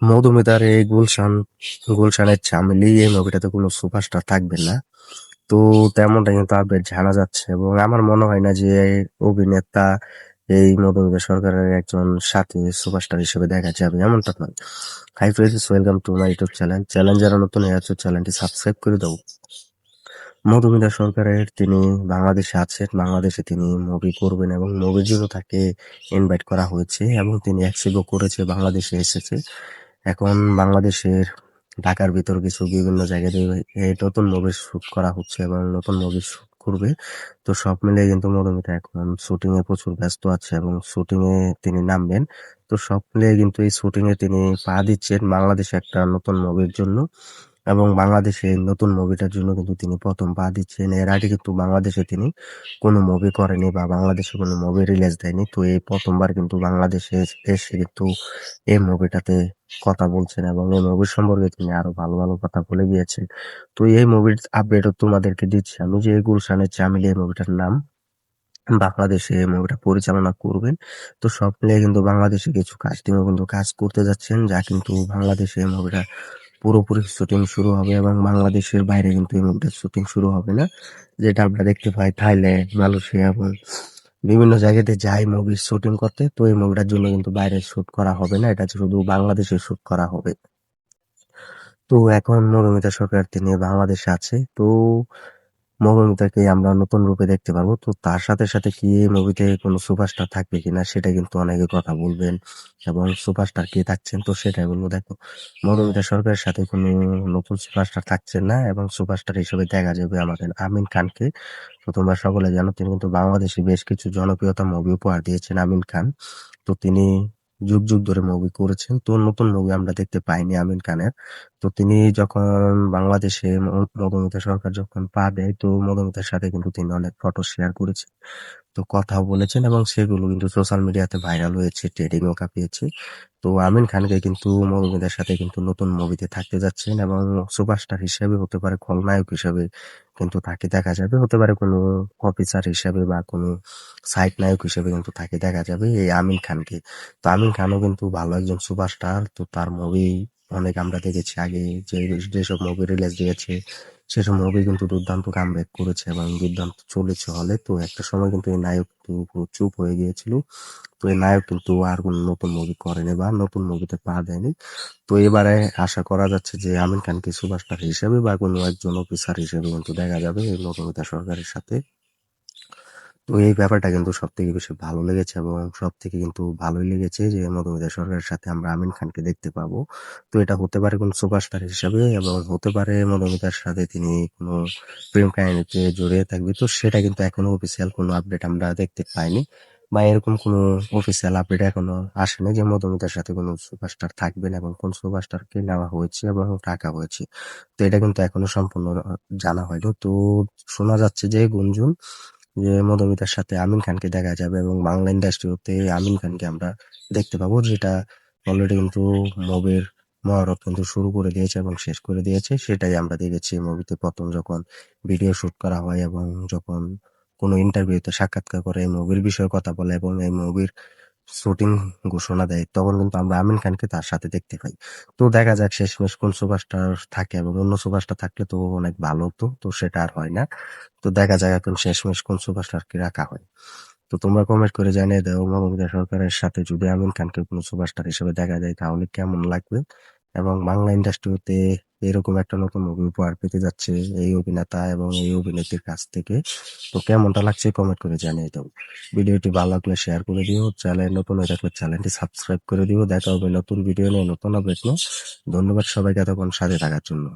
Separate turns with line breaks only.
মধুমিতার এই গুলশানের চামেলি এই মুভিটাতে কোনো সুপারস্টার থাকবে না। তো তেমনটা কিন্তু আপডেট জানা যাচ্ছে এবং আমার মনে হয় না যে অভিনেতা এই মধুমিতা সরকারের একজন সাথী সুপারস্টার হিসেবে দেখা যাবে, এমনটা নয়। Hi friends, welcome to my YouTube channel যারা নতুন হয়ে আছো চ্যানেলটি সাবস্ক্রাইব করে দাও। মধুমিতা সরকারের তিনি বাংলাদেশে আছেন, বাংলাদেশে তিনি মুভি করবেন এবং মুভির জন্য তাকে ইনভাইট করা হয়েছে এবং তিনি অ্যাকসেপ্টও করেছে, বাংলাদেশে এসেছে। এখন বাংলাদেশের ঢাকার ভিতর কিছু বিভিন্ন জায়গাতে এই নতুন মুভি শুট করা হচ্ছে এবং নতুন মুভি শুট করবে। তো সব মিলিয়ে কিন্তু মধুমিতা এখন শুটিং এ প্রচুর ব্যস্ত আছে এবং শুটিং এ তিনি নামবেন। তো সব মিলিয়ে কিন্তু এই শুটিং এ তিনি পা দিচ্ছেন বাংলাদেশে একটা নতুন মুভির জন্য এবং বাংলাদেশে নতুন মুভিটার জন্য কিন্তু তিনি প্রথম পা দিচ্ছেন। এর আগে কিন্তু বাংলাদেশে তিনি কোনো মুভি করেনি বা বাংলাদেশে কোনো মুভি রিলিজ দেয়নি। তো এই প্রথমবার কিন্তু বাংলাদেশে এসে কিন্তু এই মুভিটাতে কথা বলছেন এবং এই মুভির সম্পর্কে তিনি আরো ভালো ভালো কথা বলে গিয়েছেন। তো এই মুভির আপডেটও তোমাদেরকে দিচ্ছি আমি, যে গুলশানের চামেলি এই মুভিটার নাম। বাংলাদেশে এই মুভিটা পরিচালনা করবেন। তো সব মিলিয়ে কিন্তু বাংলাদেশে কিছু কাস্টিংও কিন্তু কাজ করতে যাচ্ছেন, যা কিন্তু বাংলাদেশে এই মুভিটা পুরোপুরি শুটিং শুরু হবে এবং বাংলাদেশের বাইরে কিন্তু এই মুভিটার শুটিং শুরু হবে না। যেটা আমরা দেখতে পাই থাইল্যান্ড, মালয়েশিয়া এবং বিভিন্ন জায়গাতে যায় মুভির শুটিং করতে। তো এই মুভিটার জন্য কিন্তু বাইরে শুট করা হবে না, এটা শুধু বাংলাদেশে শুট করা হবে। তো এখন মধুমিতা সরকার তিনি বাংলাদেশে আছে। তো মৌমিতাকে আমরা নতুন রূপে দেখতে পারবো। তো তার সাথে সাথে কি এই মুভিতে কোনো সুপারস্টার থাকবে কিনা সেটা কিন্তু অনেকে কথা বলবেন এবং সুপারস্টার কে থাকছেন তো সেটাই বলবো। দেখো, মৌমিতা সরকারের সাথে কোনো নতুন সুপারস্টার থাকছে না এবং সুপারস্টার হিসেবে দেখা যাবে আমাদের আমিন খানকে। তো তোমরা সকলে জানো তিনি কিন্তু বাংলাদেশে বেশ কিছু জনপ্রিয়তা মুভি উপহার দিয়েছেন আমিন খান। তো তিনি যুগ যুগ ধরে মুভি করেছেন, তো নতুন মুভি আমরা দেখতে পাইনি আমিন খানের। তো তিনি যখন বাংলাদেশে মধুমিতা সরকার যখন পা দেয়, তো মধুমিতার সাথে কিন্তু তিনি অনেক ফটো শেয়ার করেছেন, তো কথাও বলেছেন এবং সেগুলো কিন্তু সোশ্যাল মিডিয়াতে ভাইরাল হয়েছে, ট্রেডিংও কাঁপিয়েছে। তো আমিন খানকে কিন্তু মৌমিতার সাথে কিন্তু নতুন মুভিতে থাকতে যাচ্ছেন এবং সুপারস্টার হিসেবে হতে পারে, খলনায়ক হিসেবে কিন্তু তাকে দেখা যাবে, হতে পারে কোনো অফিসার হিসেবে বা কোনো সাইড নায়ক হিসেবে কিন্তু তাকে দেখা যাবে এই আমিন খানকে। তো আমিন খানও কিন্তু ভালো একজন সুপারস্টার। তো তার মুভি অনেক আমরা দেখেছি আগে, যে যেসব মুভি রিলিজ দিয়েছে সেসব মুভি কিন্তু দুর্দান্ত কামব্যাক করেছে এবং দুর্দান্ত চলেছে হলে। তো একটা সময় কিন্তু এই নায়ক কিন্তু পুরো চুপ হয়ে গিয়েছিল। তো এই নায়ক কিন্তু আর কোনো নতুন মুভি করেনি বা নতুন মুভিতে পা দেয়নি। তো এবারে আশা করা যাচ্ছে যে আমিন খানকে সুপারস্টার হিসেবে বা কোনো একজন অফিসার হিসেবে কিন্তু দেখা যাবে এই মধুমিতা সরকারের সাথে। তো এই ব্যাপারটা কিন্তু সব থেকে বেশি ভালো লেগেছে এবং সব থেকে কিন্তু ভালোই লেগেছে যে মধুমিতা সরকারের সাথে আমরা আমিন খানকে দেখতে পাবো। তো এটা হতে পারে কোন সুপারস্টার হিসাবে এবং হতে পারে মধুমিতার সাথে তিনি কোনো প্রেম কাহিনীতে জড়িয়ে থাকবে। তো সেটা কিন্তু এখনো অফিসিয়াল কোনো আপডেট আমরা দেখতে পাইনি বা এরকম কোনো অফিসিয়াল আপডেট এখনো আসেনি যে মধুমিতার সাথে কোনো সুপারস্টার থাকবেন এবং কোন সুপারস্টারকে নেওয়া হয়েছে এবং টাকা হয়েছে। তো এটা কিন্তু এখনো সম্পূর্ণ জানা হয়নি। তো শোনা যাচ্ছে যে গুঞ্জন যে মধুমিতার সাথে আমিন খানকে দেখা যাবে এবং বাংলা ইন্ডাস্ট্রিতে আমিন খানকে আমরা দেখতে পাবো, যেটা অলরেডি কিন্তু মুভির মহরত কিন্তু শুরু করে দিয়েছে এবং শেষ করে দিয়েছে। সেটাই আমরা দেখেছি মুভিতে প্রথম যখন ভিডিও শুট করা হয় এবং যখন কোনো ইন্টারভিউতে সাক্ষাৎকার করে এই মুভির বিষয়ে কথা বলে এবং এই মুভির শুটিং ঘোষণা দেয়, তখন কিন্তু আমরা আমিন খানকে তার সাথে দেখতে পাই। তো দেখা যাক শেষমেশ কোন সুপারস্টার থাকে এবং অন্য সুপারস্টার থাকলে তো অনেক ভালো হতো, তো সেটা আর হয় না। তো দেখা যাক এখন শেষমেশ কোন সুপারস্টারকে রাখা হয়। তো তোমরা কমেন্ট করে জানিয়ে দাও মমতা সরকারের সাথে যদি আমিন খানকে কোনো সুপারস্টার হিসেবে দেখা যায় তাহলে কেমন লাগবে এবং বাংলা ইন্ডাস্ট্রিতে এরকম একটা নতুন মুভি উপহার পেতে যাচ্ছে এই অভিনেতা এবং এই অভিনেত্রীর কাছ থেকে। তো কেমনটা লাগছে কমেন্ট করে জানিয়ে দাও। ভিডিওটি ভালো লাগলে শেয়ার করে দিও, চ্যানেল নতুন হয়ে থাকলে চ্যানেলটি সাবস্ক্রাইব করে দিও। দেখা হবে নতুন ভিডিও নিয়ে, নতুন আপডেট নিয়ে। ধন্যবাদ সবাইকে এতক্ষণ সাথে থাকার জন্য।